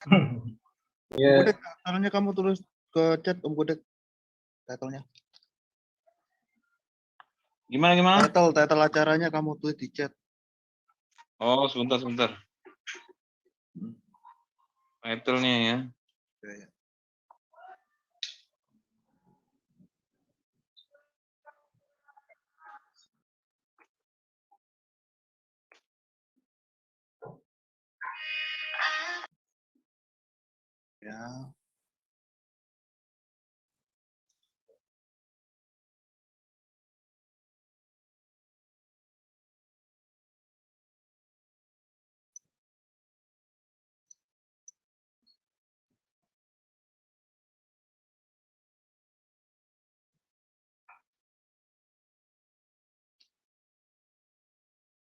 Om Ya, Kudek, caranya kamu tulis ke chat Om Kudek, title-nya. Gimana? Title acaranya kamu tulis di chat. Oh, sebentar. Title-nya ya. Ya. Ya.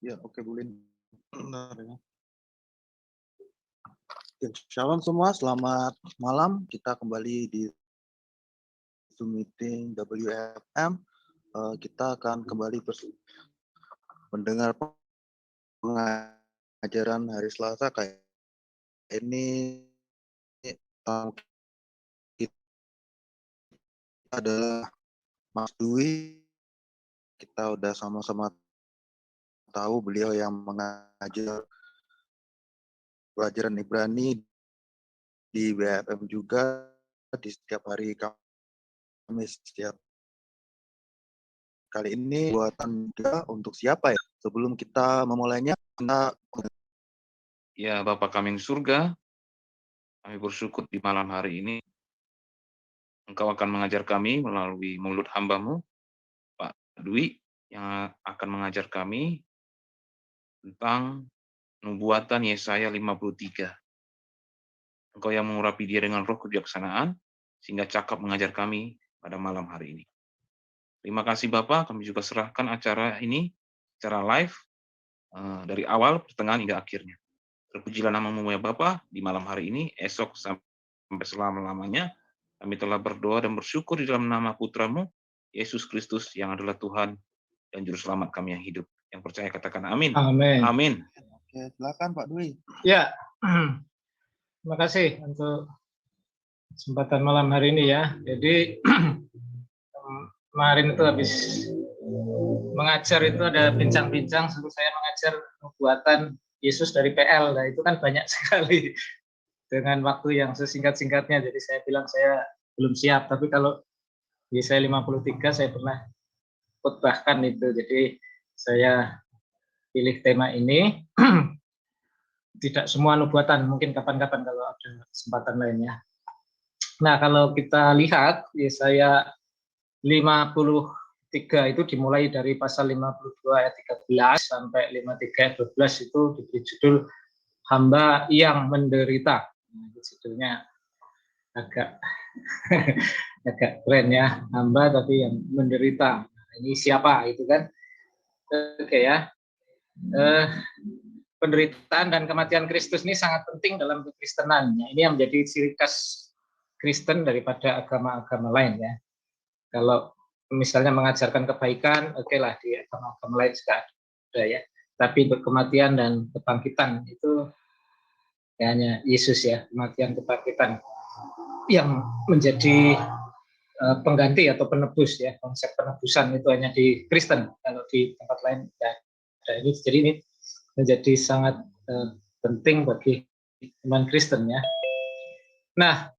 Ya, oke, Bulin. Bentar ya. Shalom semua, selamat malam. Kita kembali di Zoom meeting WFM. Kita akan kembali mendengar pengajaran hari Selasa kayak ini. Kita adalah Mas Dwi. Kita udah sama-sama tahu beliau yang mengajar pelajaran Ibrani di WFM juga di setiap hari Kamis. Setiap kali ini buatan juga untuk siapa ya? Sebelum kita memulainya, kita Ya, Bapa kami yang surga, kami bersyukur di malam hari ini Engkau akan mengajar kami melalui mulut hamba-Mu, Pak Dwi, yang akan mengajar kami tentang nubuatan Yesaya 53. Engkau yang mengurapi dia dengan roh kebijaksanaan, sehingga cakap mengajar kami pada malam hari ini. Terima kasih Bapak, kami juga serahkan acara ini secara live, dari awal, pertengahan, hingga akhirnya. Terpujilah nama-Mu ya Bapa di malam hari ini, esok sampai selama-lamanya. Kami telah berdoa dan bersyukur di dalam nama Putra-Mu, Yesus Kristus yang adalah Tuhan dan Juru Selamat kami yang hidup. Yang percaya katakan amin. amin. Amin. Oke, silakan Pak Dwi. Ya, terima kasih untuk kesempatan malam hari ini ya. Jadi kemarin itu habis mengajar itu ada bincang-bincang, suruh saya mengajar nubuatan Yesus dari PL. Nah itu kan banyak sekali dengan waktu yang sesingkat-singkatnya. Jadi saya bilang saya belum siap. Tapi kalau Yesaya 53 saya pernah khotbahkan itu. Jadi saya pilih tema ini. Tidak semua nubuatan, mungkin kapan-kapan kalau ada kesempatan lainnya. Nah, kalau kita lihat Yesaya 53 itu dimulai dari pasal 52 ayat 13 sampai 53 ayat 12 itu diberi judul hamba yang menderita. Nah, judulnya agak agak keren ya, hamba tapi yang menderita. Nah, ini siapa itu kan? Oke ya. Penderitaan dan kematian Kristus ini sangat penting dalam kekristenan. Ini yang menjadi ciri khas Kristen daripada agama-agama lain ya. Kalau misalnya mengajarkan kebaikan, oke lah di agama-agama lain juga ada ya. Tapi untuk kematian dan kebangkitan itu ya hanya Yesus ya, kematian kebangkitan yang menjadi pengganti atau penebus ya. Konsep penebusan itu hanya di Kristen, kalau di tempat lain tidak ada. Jadi ini menjadi sangat penting bagi iman Kristen ya. Nah,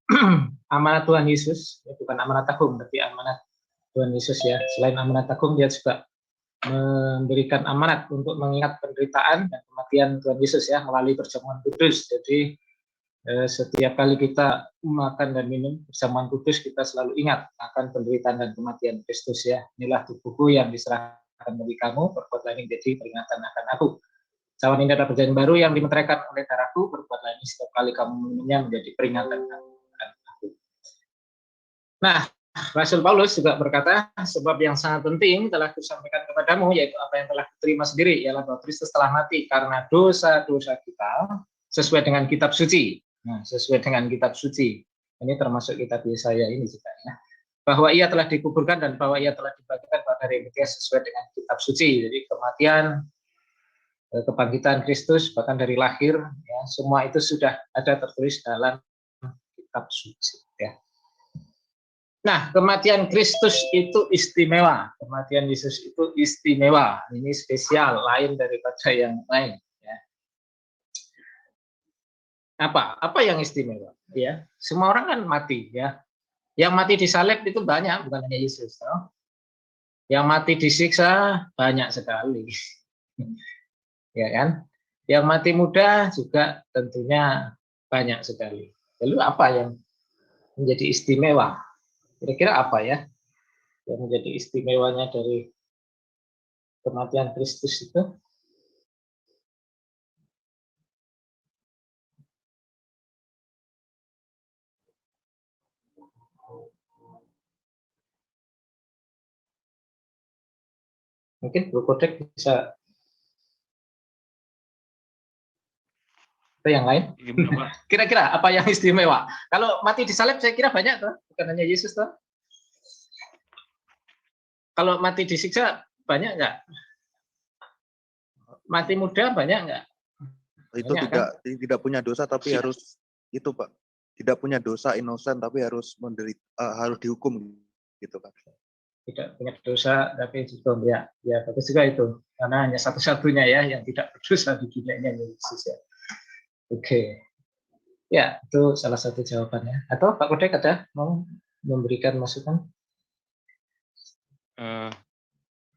amanat Tuhan Yesus, bukan amanat agung, tapi amanat Tuhan Yesus ya. Selain amanat agung, dia juga memberikan amanat untuk mengingat penderitaan dan kematian Tuhan Yesus ya melalui perjamuan kudus. Jadi setiap kali kita makan dan minum perjamuan kudus, kita selalu ingat akan penderitaan dan kematian Kristus ya. Inilah tubuhku yang diserahkan bagi kamu, berbuatlah ini jadi peringatan akan aku. Cawan ini adalah perjanjian baru yang dimeteraikan oleh darahku, berbuatlah ini setiap kali kamu minumnya menjadi peringatan akan aku. Nah, Rasul Paulus juga berkata, sebab yang sangat penting telah kusampaikan kepadamu, yaitu apa yang telah diterima sendiri, ialah bahwa Kristus telah mati karena dosa-dosa kita, sesuai dengan kitab suci. Nah, sesuai dengan kitab suci. Ini termasuk kitab Yesaya ini juga ya. Bahwa ia telah dikuburkan dan bahwa ia telah dibangkitkan pada hari ketiga sesuai dengan kitab suci. Jadi kematian kebangkitan Kristus, bahkan dari lahir, ya, semua itu sudah ada tertulis dalam kitab suci. Ya. Nah, kematian Kristus itu istimewa, kematian Yesus itu istimewa, ini spesial, lain daripada yang lain. Ya. Apa yang istimewa? Ya, semua orang kan mati, ya. Yang mati disalib itu banyak, bukan hanya Yesus. No? Yang mati disiksa banyak sekali, ya kan? Yang mati muda juga tentunya banyak sekali. Lalu apa yang menjadi istimewa? Kira-kira apa ya yang menjadi istimewanya dari kematian Kristus itu? Mungkin Bro Kodek bisa, atau yang lain? Kira-kira apa yang istimewa? Kalau mati disalib saya kira banyak tuh, bukan hanya Yesus tuh. Kalau mati disiksa banyak nggak? Mati muda banyak nggak? Itu Banyak, tidak punya dosa tapi harus itu Pak. Tidak punya dosa, innocent tapi harus menderita, harus dihukum gitu kan. Tidak punya dosa tapi dihukum, ya bagus juga itu, karena hanya satu-satunya ya yang tidak berdosa di dunia ini, Yesus ya. Oke. Ya, itu salah satu jawabannya. Atau Pak Kodek ada mau memberikan masukan?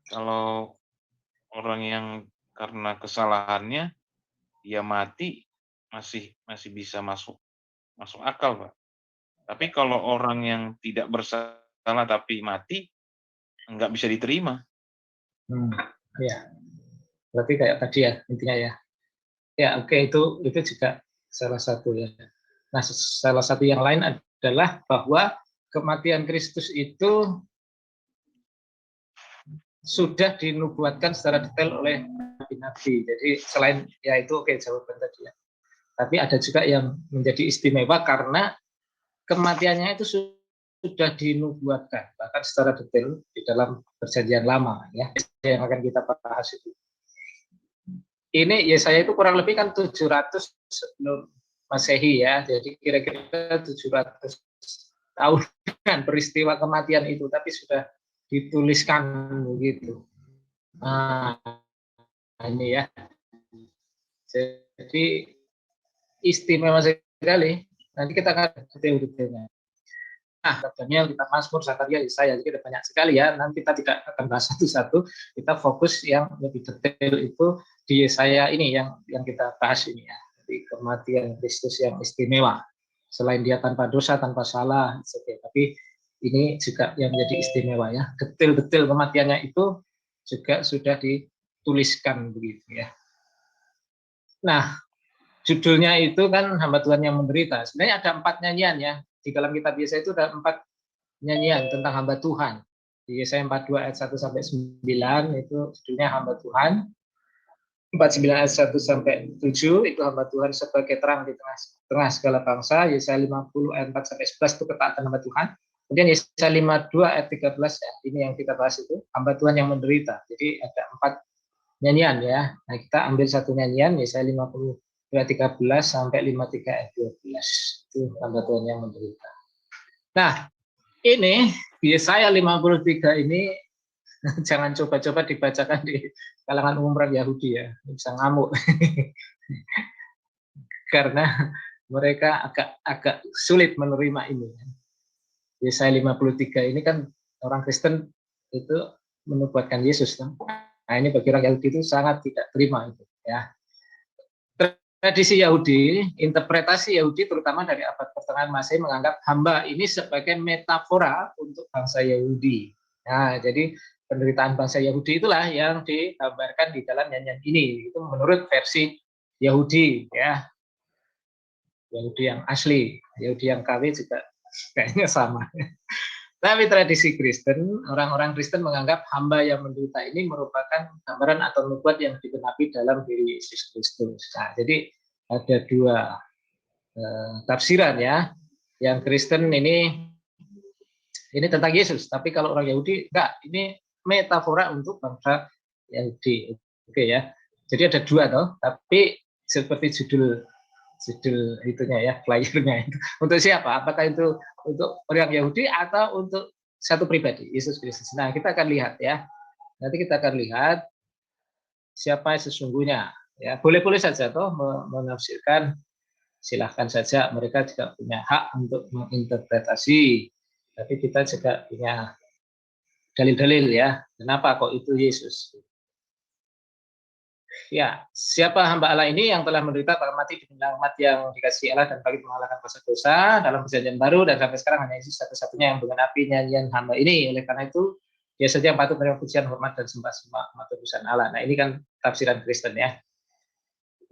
Kalau orang yang karena kesalahannya dia mati masih bisa masuk akal, Pak. Tapi kalau orang yang tidak bersalah tapi mati nggak bisa diterima. Ya, berarti kayak tadi ya intinya ya. Ya, oke, itu juga salah satu ya. Nah, salah satu yang lain adalah bahwa kematian Kristus itu sudah dinubuatkan secara detail oleh nabi-nabi. Jadi selain ya itu oke jawaban tadi ya. Tapi ada juga yang menjadi istimewa karena kematiannya itu sudah dinubuatkan bahkan secara detail di dalam Perjanjian Lama ya, yang akan kita bahas itu. Ini Yesaya itu kurang lebih kan 700 sebelum Masehi ya, jadi kira-kira 700 tahunan peristiwa kematian itu, tapi sudah dituliskan begitu. Nah, ini ya, jadi istimewa sekali. Nanti kita akan detail-detailnya. Nah, Daniel, kita Mazmur, Zakaria, Yesaya, jadi ada banyak sekali ya. Nanti kita tidak akan bahas satu-satu. Kita fokus yang lebih detail itu di Yesaya ini yang kita bahas ini ya. Jadi kematian Kristus yang istimewa. Selain dia tanpa dosa, tanpa salah, tapi ini juga yang menjadi istimewa ya. Detail-detail kematiannya itu juga sudah dituliskan begitu ya. Nah, judulnya itu kan hamba Tuhan yang menderita. Sebenarnya ada 4 nyanyian ya. Di dalam kitab Yesaya itu ada 4 nyanyian tentang hamba Tuhan. Di Yesaya 42 ayat 1 sampai 9 itu judulnya hamba Tuhan. 49 ayat 1 sampai 7 itu hamba Tuhan sebagai terang di tengah segala bangsa. Yesaya 50 ayat 4 sampai 11 itu ketaatan hamba Tuhan. Kemudian Yesaya 52 ayat 13 ya, ini yang kita bahas itu hamba Tuhan yang menderita. Jadi ada 4 nyanyian ya. Nah, kita ambil satu nyanyian Yesaya 50 ayat 13 sampai 53 ayat 12 itu hamba Tuhan yang menderita. Nah, ini Yesaya 53 ini jangan coba-coba dibacakan di kalangan umum orang Yahudi ya, bisa ngamuk karena mereka agak sulit menerima ini. Yesaya 53 ini kan orang Kristen itu menubuatkan Yesus kan. Nah, ini bagi orang Yahudi itu sangat tidak terima itu ya. Tradisi Yahudi, interpretasi Yahudi terutama dari abad pertengahan Masehi menganggap hamba ini sebagai metafora untuk bangsa Yahudi. Nah, jadi penderitaan bangsa Yahudi itulah yang digambarkan di dalam nyanyian ini. Itu menurut versi Yahudi ya. Yahudi yang asli, Yahudi yang KW juga kayaknya sama. Tapi tradisi Kristen, orang-orang Kristen menganggap hamba yang menderita ini merupakan gambaran atau nubuat yang digenapi dalam diri Yesus Kristus. Nah, jadi ada 2 tafsiran ya. Yang Kristen ini tentang Yesus, tapi kalau orang Yahudi enggak, ini metafora untuk bangsa Yahudi. Oke ya. Jadi ada dua toh, tapi seperti judul itunya ya, flyernya itu. Untuk siapa? Apakah itu untuk orang Yahudi atau untuk satu pribadi, Yesus Kristus? Nah, kita akan lihat ya. Nanti kita akan lihat siapa sesungguhnya. Ya, boleh-boleh saja toh menafsirkan, silahkan saja. Mereka juga punya hak untuk menginterpretasi. Tapi kita juga punya dalil-dalil ya. Kenapa kok itu Yesus? Ya, siapa hamba Allah ini yang telah menderita bahwa mati dengan mati yang dikasihi Allah dan bagi mengalahkan kuasa dosa dalam perjanjian baru, dan sampai sekarang hanya Yesus satu-satunya yang menggenapi nyanyian hamba ini. Oleh karena itu dia saja yang patut menerima pujian, hormat, dan sembah umat tebusan Allah. Nah, ini kan tafsiran Kristen ya,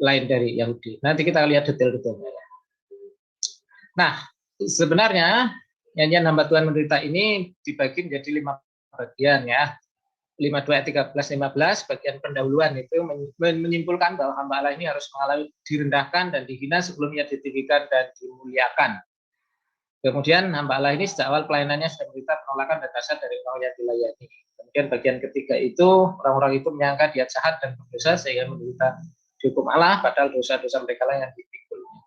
lain dari Yahudi. Nanti kita lihat detail-detailnya ya. Nah, sebenarnya nyanyian hamba Tuhan menderita ini dibagi menjadi 5 bagian ya. 52 ayat 13-15 bagian pendahuluan itu menyimpulkan bahwa hamba Allah ini harus mengalami direndahkan dan dihina sebelum ia ditinggikan dan dimuliakan. Kemudian hamba Allah ini sejak awal pelayanannya sudah menderita penolakan dan dasar dari orang yang dilayani. Kemudian bagian ketiga itu orang-orang itu menyangka dia jahat dan berdosa sehingga menderita dihukum Allah, padahal dosa-dosa mereka lah yang dipikulnya.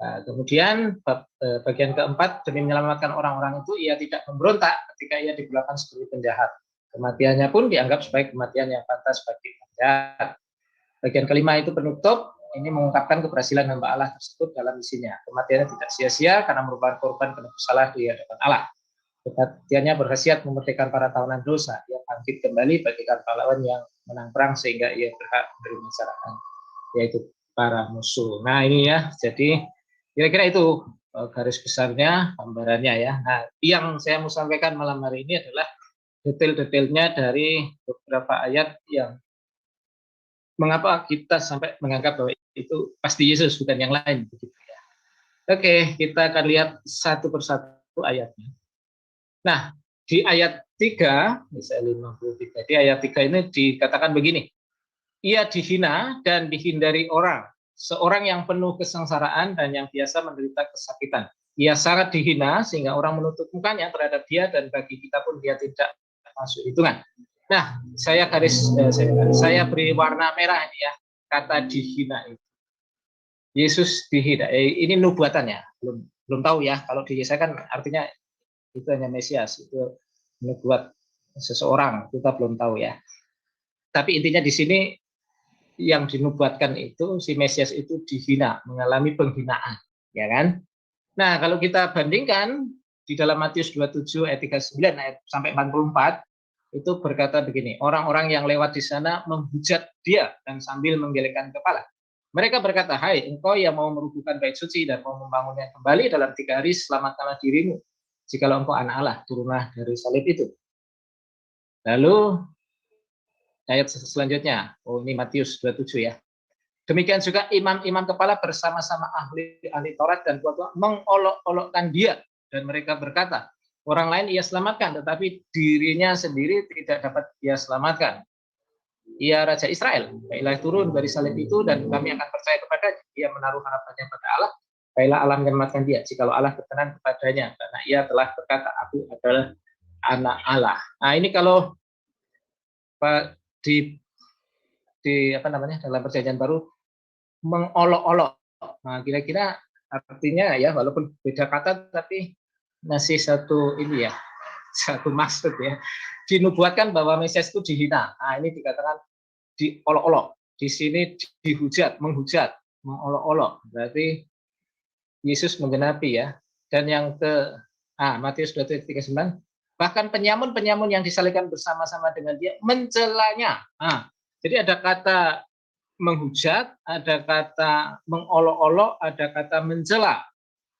Nah, kemudian bagian keempat, demi menyelamatkan orang-orang itu ia tidak memberontak ketika ia diperlakukan sebagai penjahat. Kematiannya pun dianggap sebagai kematian yang pantas bagi penjahat. Bagian kelima itu penutup, ini mengungkapkan keberhasilan hamba Allah tersebut dalam misinya. Kematiannya tidak sia-sia karena merupakan korban karena bersalah di hadapan Allah. Kematiannya berkhasiat memerdekakan para tawanan dosa. Ia bangkit kembali bagikan pahlawan yang menang perang sehingga ia berhak menerima masyarakat, yaitu para musuh. Nah ini ya, jadi kira-kira itu garis besarnya, gambarannya ya. Nah, yang saya mau sampaikan malam hari ini adalah detail-detailnya dari beberapa ayat yang mengapa kita sampai menganggap bahwa itu pasti Yesus bukan yang lain begitu ya. Oke, kita akan lihat satu persatu ayatnya. Nah, di ayat 3, misalnya 53, di ayat 3 ini dikatakan begini. Ia dihina dan dihindari orang, seorang yang penuh kesengsaraan dan yang biasa menderita kesakitan. Ia sangat dihina sehingga orang menutup mukanya terhadap dia, dan bagi kita pun dia tidak masuk hitungan. Nah, saya beri warna merah ini ya, kata dihina itu. Yesus dihina. Ini nubuatannya, belum tahu ya. Kalau di Yesaya kan artinya itu hanya Mesias, itu nubuat seseorang, kita belum tahu ya. Tapi intinya di sini yang dinubuatkan itu si Mesias itu dihina, mengalami penghinaan, ya kan? Nah, kalau kita bandingkan di dalam Matius 27 ayat 39 ayat sampai 44 itu berkata begini, orang-orang yang lewat di sana menghujat dia dan sambil menggelengkan kepala. Mereka berkata, hai engkau yang mau merubuhkan bait suci dan mau membangunnya kembali dalam 3 hari, selamatkanlah dirimu. Jikalau engkau anak Allah, turunlah dari salib itu. Lalu ayat selanjutnya, ini Matius 27 ya. Demikian juga imam-imam kepala bersama-sama ahli Taurat dan tua-tua mengolok-olokkan dia, dan mereka berkata, orang lain ia selamatkan, tetapi dirinya sendiri tidak dapat ia selamatkan. Ia Raja Israel, baiklah turun dari salib itu dan kami akan percaya kepadanya. Ia menaruh harapannya pada Allah, baiklah Allah menyelamatkan dia, jikalau Allah berkenan kepadanya, karena ia telah berkata, aku adalah anak Allah. Nah ini kalau di apa namanya dalam perjanjian baru mengolok-olok. Nah, kira-kira artinya ya walaupun beda kata tapi masih satu ini ya, satu maksud ya. Dinubuatkan bahwa Mesias itu dihina. Nah, ini dikatakan diolok-olok. Di sini dihujat, menghujat, mengolok-olok. Berarti Yesus menggenapi ya. Dan yang ke Matius 27:39, bahkan penyamun-penyamun yang disalibkan bersama-sama dengan dia mencelanya. Jadi ada kata menghujat, ada kata mengolok-olok, ada kata mencela.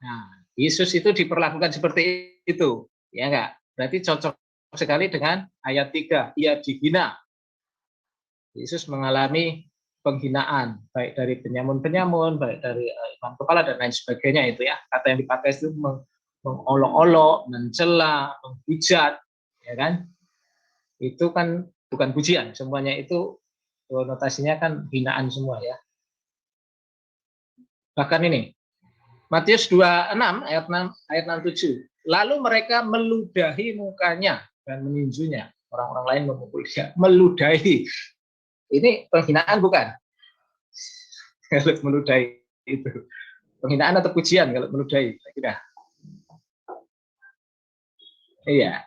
Nah, Yesus itu diperlakukan seperti itu, ya enggak? Berarti cocok sekali dengan ayat 3, ia dihina. Yesus mengalami penghinaan, baik dari penyamun-penyamun, baik dari imam kepala dan lain sebagainya itu ya. Kata yang dipakai itu mengolok-olok, mencela, menghujat, ya kan? Itu kan bukan pujian, semuanya itu konotasinya kan hinaan semua ya. Bahkan ini Matius 26 ayat 67. Lalu mereka meludahi mukanya dan meninjunya. Orang-orang lain memukul dia, meludahi. Ini penghinaan bukan? Kalau meludahi itu. Penghinaan atau pujian kalau meludahi? Kira. Iya.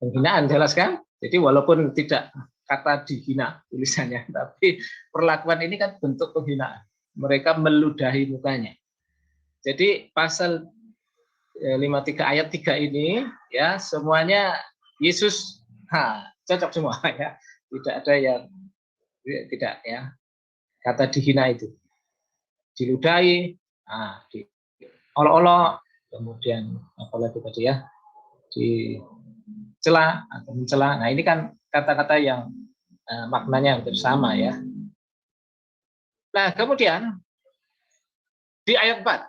Penghinaan jelas kan? Jadi walaupun tidak kata dihina tulisannya, tapi perlakuan ini kan bentuk penghinaan. Mereka meludahi mukanya. Jadi pasal 53 ayat 3 ini ya semuanya Yesus cocok semua ya. Tidak ada yang tidak ya. Kata dihina itu. Diludahi, diolok-olok, kemudian apalagi tadi ya, dicela atau mencela. Nah, ini kan kata-kata yang maknanya hampir sama ya. Nah, kemudian di ayat 4,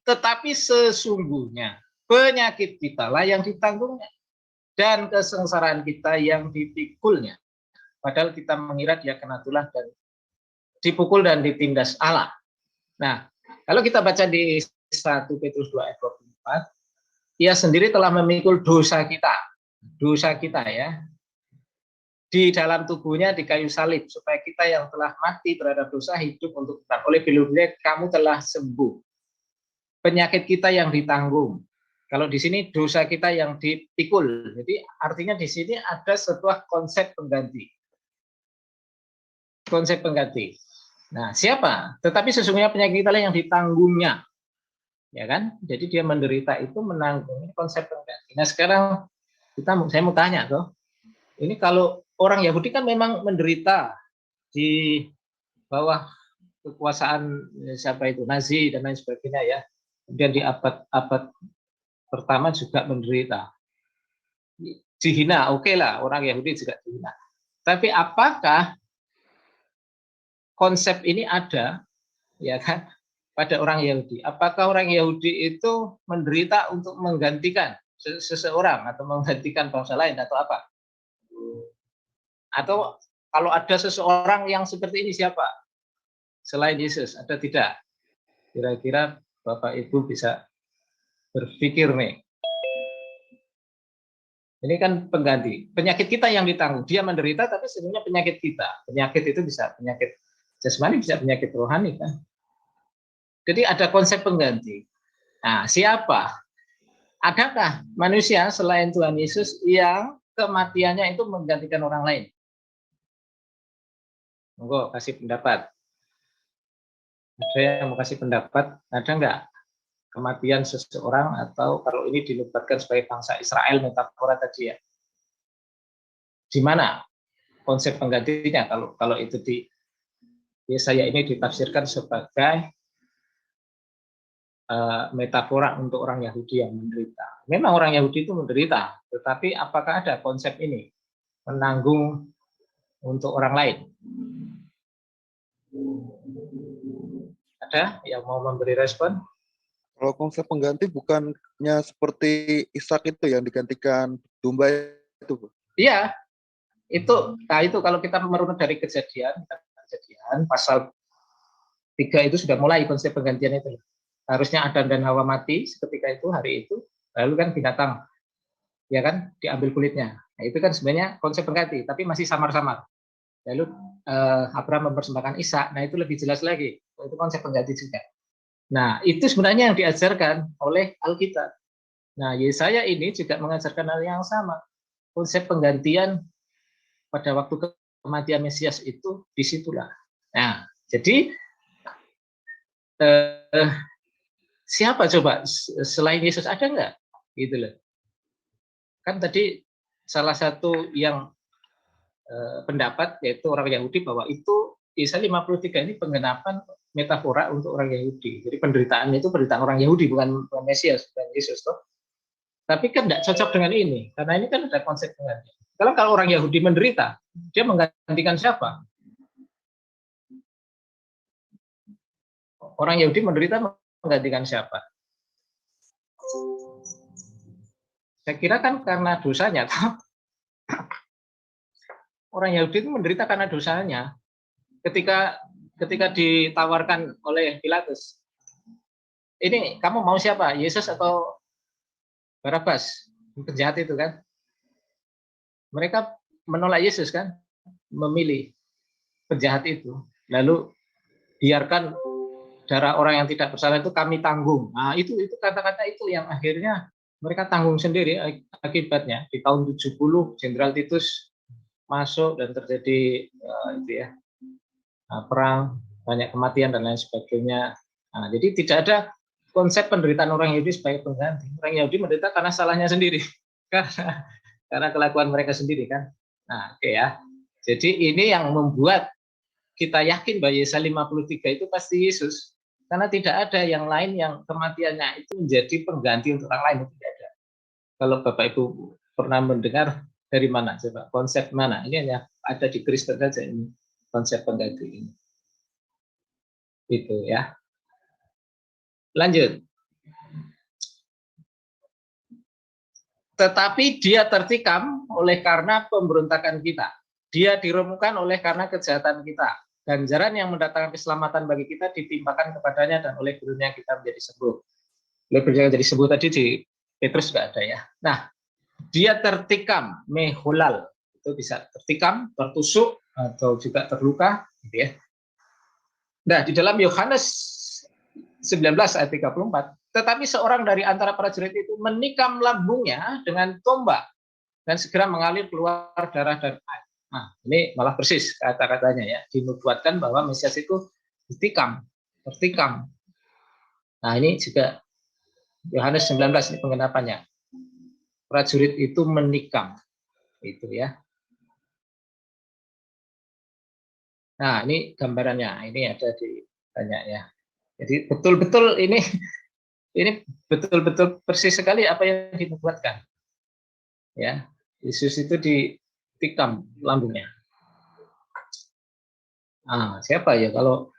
tetapi sesungguhnya penyakit kita lah yang ditanggungnya dan kesengsaraan kita yang dipikulnya. Padahal kita mengira dia kena tulah dan dipukul dan ditindas Allah. Nah, kalau kita baca di 1 Petrus 2 ayat 24, ia sendiri telah memikul dosa kita ya, di dalam tubuhnya di kayu salib, supaya kita yang telah mati terhadap dosa hidup untuk Tuhan. Oleh beliau kamu telah sembuh. Penyakit kita yang ditanggung. Kalau di sini dosa kita yang dipikul. Jadi artinya di sini ada sebuah konsep pengganti. Konsep pengganti. Nah, siapa? Tetapi sesungguhnya penyakit kita yang ditanggungnya. Ya kan? Jadi dia menderita itu menanggung, konsep pengganti. Nah, sekarang saya mau tanya tuh. Ini kalau orang Yahudi kan memang menderita di bawah kekuasaan siapa itu Nazi dan lain sebagainya ya. Kemudian di abad pertama juga menderita. Dihina, oke lah, orang Yahudi juga dihina. Tapi apakah konsep ini ada ya kan pada orang Yahudi? Apakah orang Yahudi itu menderita untuk menggantikan seseorang atau menggantikan bangsa lain atau apa? Atau kalau ada seseorang yang seperti ini siapa? Selain Yesus, ada tidak? Kira-kira Bapak Ibu bisa berpikir nih. Ini kan pengganti. Penyakit kita yang ditanggung. Dia menderita tapi sebenarnya penyakit kita. Penyakit itu bisa penyakit jasmani, bisa penyakit rohani kan. Jadi ada konsep pengganti. Nah, siapa? Adakah manusia selain Tuhan Yesus yang kematiannya itu menggantikan orang lain? Monggo kasih pendapat. Ada yang mau kasih pendapat? Ada enggak? Kematian seseorang atau kalau ini dinubuatkan sebagai bangsa Israel metafora tadi ya. Di mana konsep penggantinya kalau itu di Yesaya ini ditafsirkan sebagai metafora untuk orang Yahudi yang menderita. Memang orang Yahudi itu menderita, tetapi apakah ada konsep ini menanggung untuk orang lain? Ada yang mau memberi respon? Kalau konsep pengganti bukannya seperti Ishak itu yang digantikan domba itu, Bu? Iya, itu kalau kita merunut dari kejadian pasal 3 itu sudah mulai konsep penggantian itu. Harusnya Adam dan Hawa mati seketika itu hari itu, lalu kan binatang ya kan diambil kulitnya. Nah, itu kan sebenarnya konsep pengganti, tapi masih samar-samar. Lalu Abraham mempersembahkan Ishak. Nah, itu lebih jelas lagi. Itu konsep pengganti juga. Nah, itu sebenarnya yang diajarkan oleh Alkitab. Nah, Yesaya ini juga mengajarkan hal yang sama. Konsep penggantian pada waktu kematian Mesias itu disitulah. Nah, jadi siapa coba selain Yesus ada nggak? Gitu loh. Kan tadi salah satu yang pendapat yaitu orang Yahudi bahwa itu Yesaya 53 ini penggenapan metafora untuk orang Yahudi. Jadi penderitaannya itu penderitaan orang Yahudi, bukan Mesias, bukan Yesus toh. Tapi kan tidak cocok dengan ini, karena ini kan ada konsep penggantian. Kalau orang Yahudi menderita, dia menggantikan siapa? Orang Yahudi menderita menggantikan siapa? Saya kira kan karena dosanya. Orang Yahudi itu menderita karena dosanya. Ketika ditawarkan oleh Pilatus, ini kamu mau siapa? Yesus atau Barabas? Penjahat itu kan. Mereka menolak Yesus kan. memilih penjahat itu, lalu biarkan darah orang yang tidak bersalah itu kami tanggung. Nah, itu kata-kata itu yang akhirnya mereka tanggung sendiri akibatnya. Di tahun 70 Jenderal Titus masuk dan terjadi itu ya, perang, banyak kematian dan lain sebagainya. Nah, jadi tidak ada konsep penderitaan orang Yahudi sebagai pengganti. Orang Yahudi menderita karena salahnya sendiri, karena kelakuan mereka sendiri kan. Nah, oke ya. Jadi ini yang membuat kita yakin bahwa Yesaya 53 itu pasti Yesus. Karena tidak ada yang lain yang kematiannya itu menjadi pengganti untuk orang lain, tidak ada. Kalau Bapak Ibu pernah mendengar dari mana coba, konsep mana? Ini hanya ada di Kristen saja ini konsep pengganti ini. Itu ya. Lanjut. Tetapi dia tertikam oleh karena pemberontakan kita. Dia diremukkan oleh karena kejahatan kita. Ganjaran yang mendatangkan keselamatan bagi kita ditimpakan kepadanya dan oleh gurunya kita menjadi sembuh. Oleh gurunya menjadi sembuh tadi di Petrus juga ada ya. Nah, dia tertikam, meholal. Itu bisa tertikam, tertusuk, atau juga terluka. Gitu ya. Nah, di dalam Yohanes 19 ayat 34, tetapi seorang dari antara prajurit itu menikam lambungnya dengan tombak dan segera mengalir keluar darah dan air. Nah, ini malah persis kata-katanya ya, dinubuatkan bahwa Mesias itu tertikam. Nah, ini juga Yohanes 19 ini penggenapannya. Prajurit itu menikam, itu ya. Nah, ini gambarannya, ini ada di banyak ya. Jadi betul-betul ini betul-betul persis sekali apa yang dinubuatkan. Ya, Yesus itu ditikam lambungnya. Ah, siapa ya kalau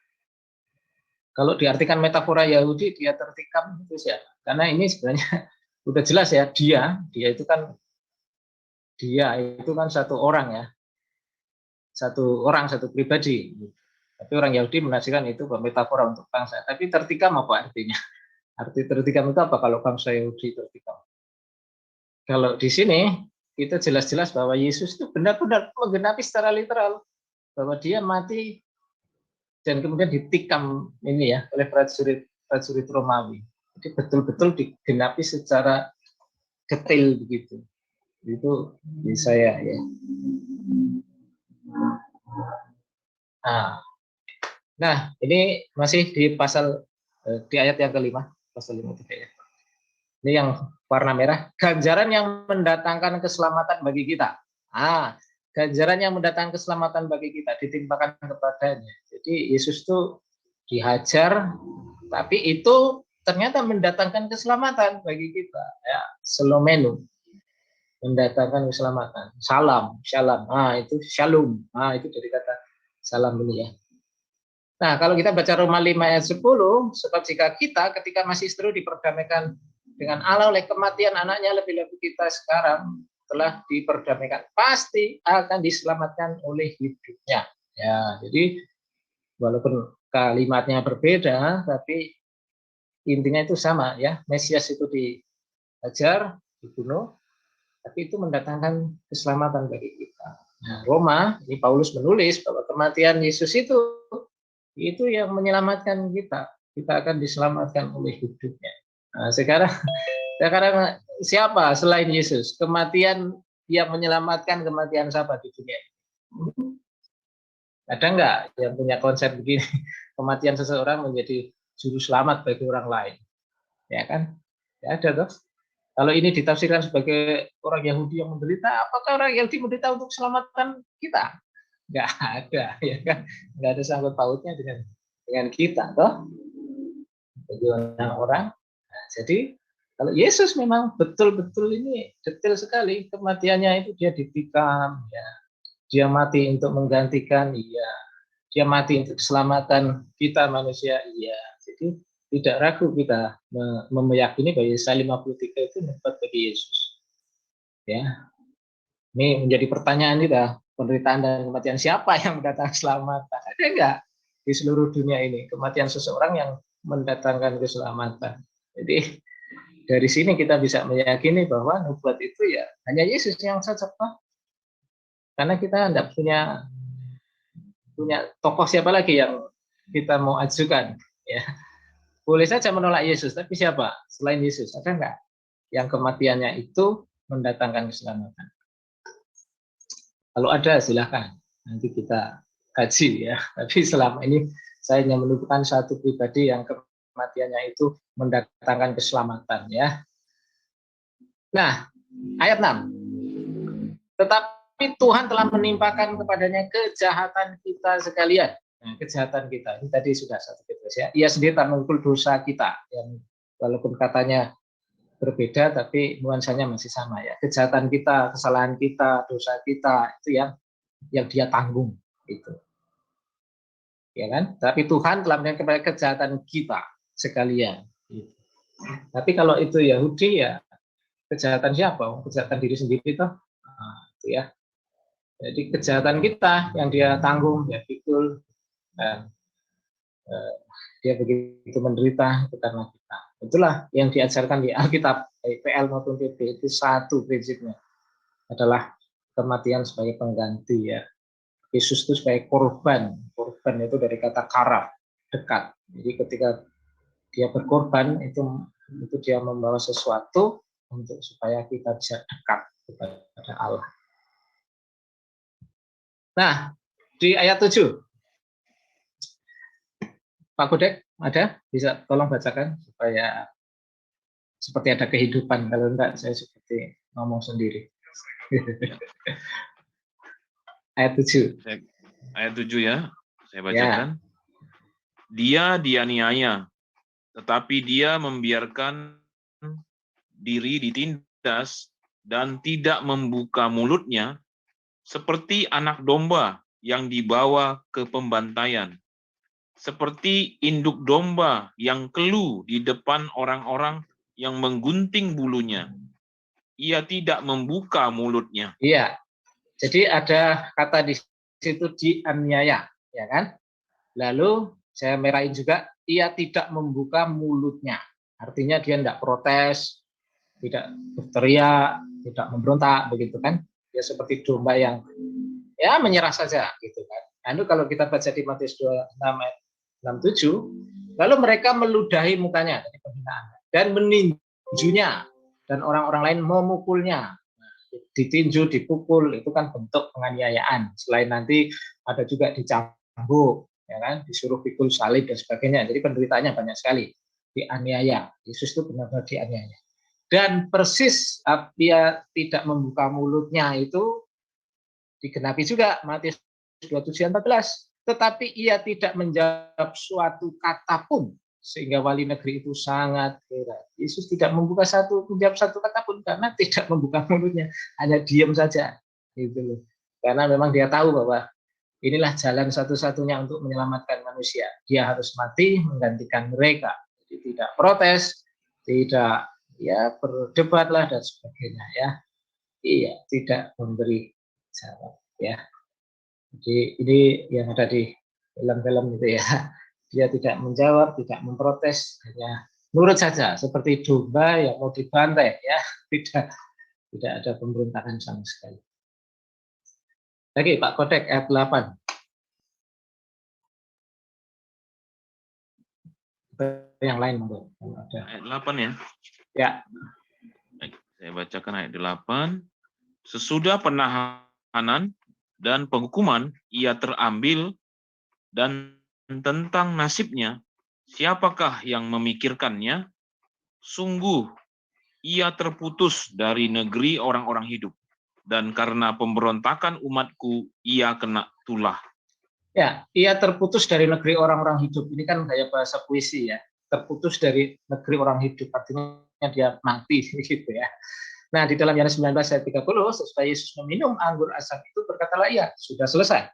diartikan metafora Yahudi dia tertikam itu siapa? Karena ini sebenarnya udah jelas ya, dia itu kan satu orang ya. Satu pribadi. Tapi orang Yahudi menafsirkan itu metafora untuk bangsa. Tapi tertikam apa artinya? Arti tertikam itu apa kalau bangsa Yahudi tertikam? Kalau di sini itu jelas-jelas bahwa Yesus itu benar-benar menggenapi secara literal bahwa dia mati dan kemudian ditikam ini ya oleh prajurit Romawi. Jadi betul-betul digenapi secara detail begitu. Itu di saya ya. Nah, ini masih di pasal di ayat yang kelima, pasal 53 ya. Ini yang warna merah, ganjaran yang mendatangkan keselamatan bagi kita. Ganjaran yang mendatangkan keselamatan bagi kita ditimpakan kepadanya. Jadi Yesus itu dihajar, tapi itu ternyata mendatangkan keselamatan bagi kita. Ya, selomenu, mendatangkan keselamatan. Salam, shalom. Itu shalom. Itu dari kata salam ini ya. Nah, kalau kita baca Roma 5 ayat 10, sebab jika kita ketika masih seteru diperdamaikan dengan Allah oleh kematian anaknya, lebih-lebih kita sekarang telah diperdamaikan, pasti akan diselamatkan oleh hidupnya. Ya, jadi walaupun kalimatnya berbeda, tapi intinya itu sama ya. Mesias itu dihajar, dibunuh, tapi itu mendatangkan keselamatan bagi kita. Nah, Roma, ini Paulus menulis bahwa kematian Yesus itu yang menyelamatkan kita. Kita akan diselamatkan oleh hidupnya. Nah, sekarang siapa selain Yesus? Kematian yang menyelamatkan, kematian siapa di dunia? Ada enggak yang punya konsep begini? Kematian seseorang menjadi juru selamat bagi orang lain. Ya kan? Ya ada toh. Kalau ini ditafsirkan sebagai orang Yahudi yang menderita, apakah orang Yahudi menderita untuk keselamatan kita? Enggak ada, ya kan? Enggak ada sangkut pautnya dengan kita, toh. Bagi orang. Nah, jadi kalau Yesus memang betul-betul ini detail sekali kematiannya itu, dia ditikam, ya. Dia mati untuk menggantikan, iya. Dia mati untuk keselamatan kita manusia, iya. Jadi tidak ragu kita meyakini bahwa Yesaya 53 itu nubuat bagi Yesus. Ya. Ini menjadi pertanyaan kita, penderitaan dan kematian siapa yang mendatangkan keselamatan? Ada enggak di seluruh dunia ini kematian seseorang yang mendatangkan keselamatan? Jadi dari sini kita bisa meyakini bahwa nubuat itu ya hanya Yesus yang cocok. Karena kita tidak punya tokoh siapa lagi yang kita mau ajukan, ya. Boleh saja menolak Yesus, tapi siapa selain Yesus? Ada nggak yang kematiannya itu mendatangkan keselamatan? Kalau ada, silakan. Nanti kita kaji, ya. Tapi selama ini saya hanya menemukan satu pribadi yang kematiannya itu mendatangkan keselamatan, ya. Nah, ayat 6. Tetapi Tuhan telah menimpakan kepadanya kejahatan kita sekalian. Nah, kejahatan kita ini tadi sudah 1 Petrus, ya. Ia sendiri tak memikul dosa kita, yang walaupun katanya berbeda tapi nuansanya masih sama, ya. Kejahatan kita, kesalahan kita, dosa kita itu yang dia tanggung, itu, ya kan? Tapi Tuhan telah menimpakan kepada kejahatan kita sekalian. Gitu. Tapi kalau itu Yahudi, ya kejahatan siapa? Kejahatan diri sendiri toh. Nah, itu, ya. Jadi kejahatan kita yang dia tanggung, dia pikul, dan dia begitu menderita itu karena kita. Itulah yang diajarkan di Alkitab, PL maupun PP, itu satu prinsipnya adalah kematian sebagai pengganti, ya. Yesus itu sebagai korban itu dari kata karaf, dekat. Jadi ketika dia berkorban itu dia membawa sesuatu untuk supaya kita bisa dekat kepada Allah. Nah, di ayat 7, Pak Godek ada? Bisa tolong bacakan supaya seperti ada kehidupan. Kalau enggak, saya seperti ngomong sendiri. Ayat 7. Ayat 7, ya, saya bacakan. Ya. Dia dianiaya, tetapi dia membiarkan diri ditindas dan tidak membuka mulutnya, seperti anak domba yang dibawa ke pembantaian, seperti induk domba yang keluh di depan orang-orang yang menggunting bulunya. Ia tidak membuka mulutnya. Iya, jadi ada kata di situ dianiaya, ya kan? Lalu saya merahin juga, ia tidak membuka mulutnya. Artinya dia tidak protes, tidak berteriak, tidak memberontak, begitu kan? Dia seperti domba yang ya menyerah saja, gitu kan. Lalu kalau kita baca di Matius 26:6-7, lalu mereka meludahi mukanya dari penghinaan dan meninjunya, dan orang-orang lain memukulnya. Ditinju, dipukul, itu kan bentuk penganiayaan. Selain nanti ada juga dicambuk, ya kan, disuruh pikul salib dan sebagainya. Jadi penderitaannya banyak sekali, dianiaya. Yesus itu benar-benar dianiaya. Dan persis dia tidak membuka mulutnya itu digenapi juga Matius 27:14. Tetapi ia tidak menjawab suatu kata pun, sehingga wali negeri itu sangat heran. Yesus tidak menjawab satu kata pun karena tidak membuka mulutnya, hanya diam saja, gitu. Karena memang dia tahu bahwa inilah jalan satu-satunya untuk menyelamatkan manusia. Dia harus mati menggantikan mereka. Jadi tidak protes, tidak ya berdebat lah dan sebagainya, ya. Iya, tidak memberi jawab, ya. Jadi ini yang ada di film-film itu, ya. Dia tidak menjawab, tidak memprotes, hanya nurut saja seperti domba yang mau dibantai, ya. Tidak ada pemberontakan sama sekali. Lagi Pak Kodek, ayat 8. Yang lain monggo. Ayat 8, ya. Ya. Saya bacakan ayat 8. Sesudah penahanan dan penghukuman ia terambil, dan tentang nasibnya siapakah yang memikirkannya? Sungguh ia terputus dari negeri orang-orang hidup, dan karena pemberontakan umatku ia kena tulah. Ya, ia terputus dari negeri orang-orang hidup. Ini kan gaya bahasa puisi, ya. Terputus dari negeri orang hidup, artinya dia mati, gitu, ya. Nah, di dalam Yohanes 19 ayat 30, sesudah Yesus meminum anggur asam itu, berkatalah ia, sudah selesai.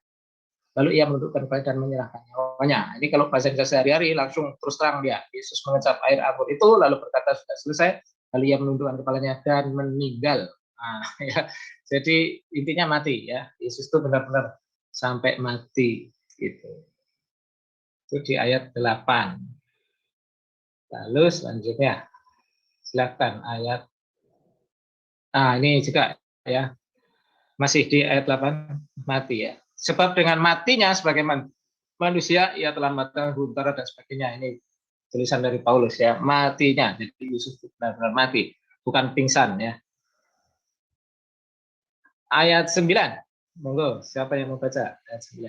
Lalu ia menundukkan kepala dan menyerahkan nyawanya. Ini kalau bahasa Indonesia sehari-hari langsung terus terang dia. Yesus mengecap air anggur itu, lalu berkata sudah selesai. Lalu ia menundukkan kepalanya dan meninggal. Nah, ya. Jadi intinya mati, ya. Yesus itu benar-benar sampai mati, gitu. Itu di ayat 8. Lalu selanjutnya, silakan ayat. Ini juga, ya. Masih di ayat 8, mati ya. Sebab dengan matinya sebagai manusia, ia telah mati huntara dan sebagainya. Ini tulisan dari Paulus ya, matinya. Jadi Yesus benar-benar mati, bukan pingsan ya. Ayat 9. Monggo, siapa yang mau baca ayat 9?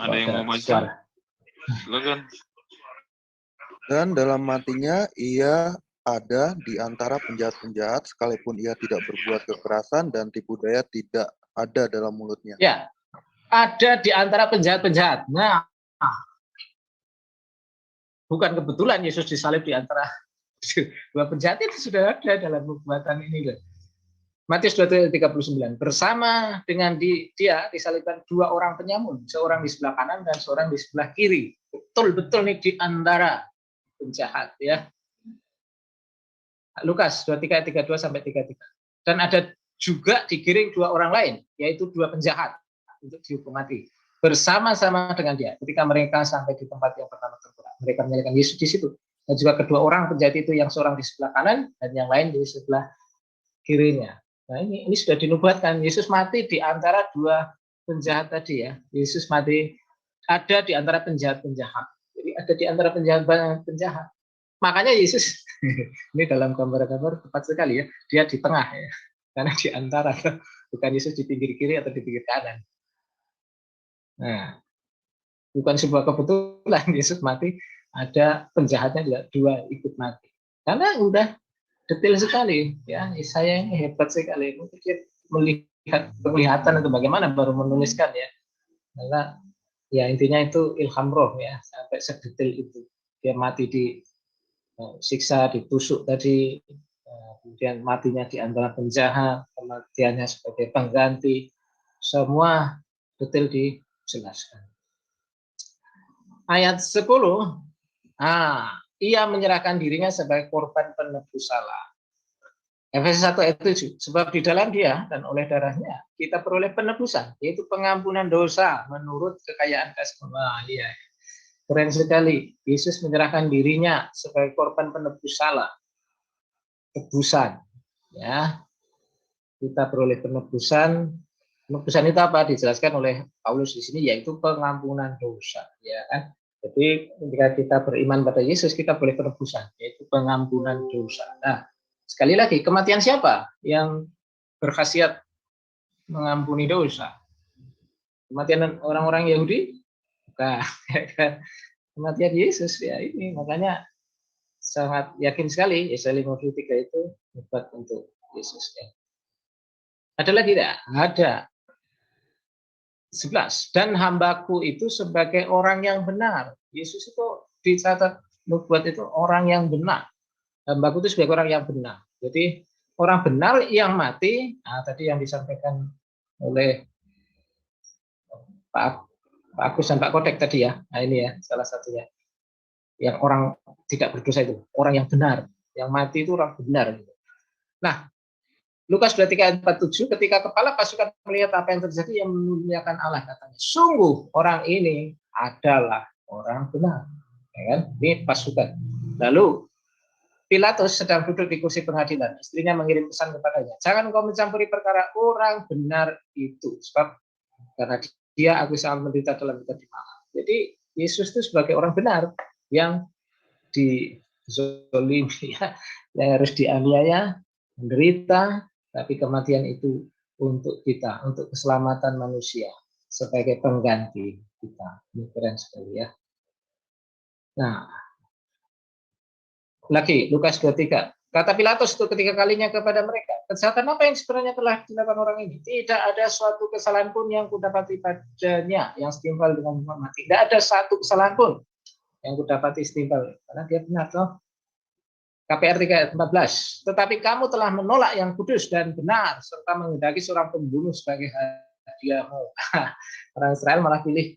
Ada yang mau baca? Silakan. Dan dalam matinya ia ada di antara penjahat-penjahat, sekalipun ia tidak berbuat kekerasan dan tipu daya tidak ada dalam mulutnya. Ya, ada di antara penjahat-penjahat. Nah, bukan kebetulan Yesus disalib di antara dua penjahat, itu sudah ada dalam nubuatan ini loh. Matius 2:39, bersama dengan dia disalibkan dua orang penyamun, seorang di sebelah kanan dan seorang di sebelah kiri. Betul-betul nih di antara penjahat ya. Lukas 23:32 sampai 33. Dan ada juga digiring dua orang lain, yaitu dua penjahat untuk dihukum mati bersama-sama dengan dia. Ketika mereka sampai di tempat yang pertama terkutuk, mereka menyalibkan Yesus di situ. Dan juga kedua orang penjahat itu, yang seorang di sebelah kanan dan yang lain di sebelah kirinya. Nah, ini sudah dinubuatkan. Yesus mati di antara dua penjahat tadi ya. Yesus mati ada di antara penjahat-penjahat. Jadi ada di antara penjahat-penjahat. Makanya Yesus ini dalam gambar-gambar tepat sekali ya. Dia di tengah ya. Karena di antara, bukan Yesus di pinggir kiri atau di pinggir kanan. Nah, bukan sebuah kebetulan Yesus mati, ada penjahatnya juga dua ikut mati. Karena udah detail sekali ya, saya ini hebat sekali, mungkin dia melihat penglihatan itu bagaimana baru menuliskan ya, karena ya intinya itu ilham roh ya, sampai sedetail itu. Dia mati di siksa, ditusuk tadi, kemudian matinya di antara penjahat, kematiannya sebagai pengganti, semua detail dijelaskan. Ayat 10, ia menyerahkan dirinya sebagai korban penebus salah. Efesus 1 ayat 7, sebab di dalam dia dan oleh darahnya kita peroleh penebusan, yaitu pengampunan dosa menurut kekayaan kasih. Iya. Keren sekali, Yesus menyerahkan dirinya sebagai korban penebus salah. Tebusan. Ya. Kita peroleh penebusan. Penebusan itu apa? Dijelaskan oleh Paulus di sini, yaitu pengampunan dosa. Ya kan? Jadi ketika kita beriman pada Yesus, kita boleh penebusan, yaitu pengampunan dosa. Nah, sekali lagi, kematian siapa yang berkhasiat mengampuni dosa? Kematian orang-orang Yahudi? Bukan. Kematian Yesus ya ini. Makanya sangat yakin sekali Yesaya 53 itu hebat untuk Yesus. Ya. Ada lagi tidak? Ada. 11. Dan hambaku itu sebagai orang yang benar. Yesus itu dicatat nubuat itu orang yang benar. Hambaku itu sebagai orang yang benar. Jadi orang benar yang mati, tadi yang disampaikan oleh Pak Agus dan Pak Kotek tadi ya. Nah ini ya salah satunya. Yang orang tidak berdosa itu, orang yang benar. Yang mati itu orang benar. Nah, Lukas 23 ayat 47, ketika kepala pasukan melihat apa yang terjadi, yang memuliakan Allah, katanya, sungguh orang ini adalah orang benar. Ya kan? Ini pasukan. Lalu Pilatus sedang duduk di kursi pengadilan. Istrinya mengirim pesan kepadanya, jangan kau mencampuri perkara orang benar itu, sebab karena dia aku sangat menderita dalam hidup di malam. Jadi Yesus itu sebagai orang benar yang dizolimi, ya, yang harus dianiaya, menderita, tapi kematian itu untuk kita, untuk keselamatan manusia, sebagai pengganti kita. Ini keren sekali ya. Nah, lagi Lukas 23. Kata Pilatus itu ketika kalinya kepada mereka, kejahatan apa yang sebenarnya telah dilakukan orang ini? Tidak ada suatu kesalahan pun yang kudapati padanya yang setimpal dengan hukuman mati. Tidak ada satu kesalahan pun yang kudapati setimpal, karena dia benar toh. KPR 3:14. Tetapi kamu telah menolak yang kudus dan benar, serta menghendaki seorang pembunuh sebagai hadiahmu. Orang Israel malah pilih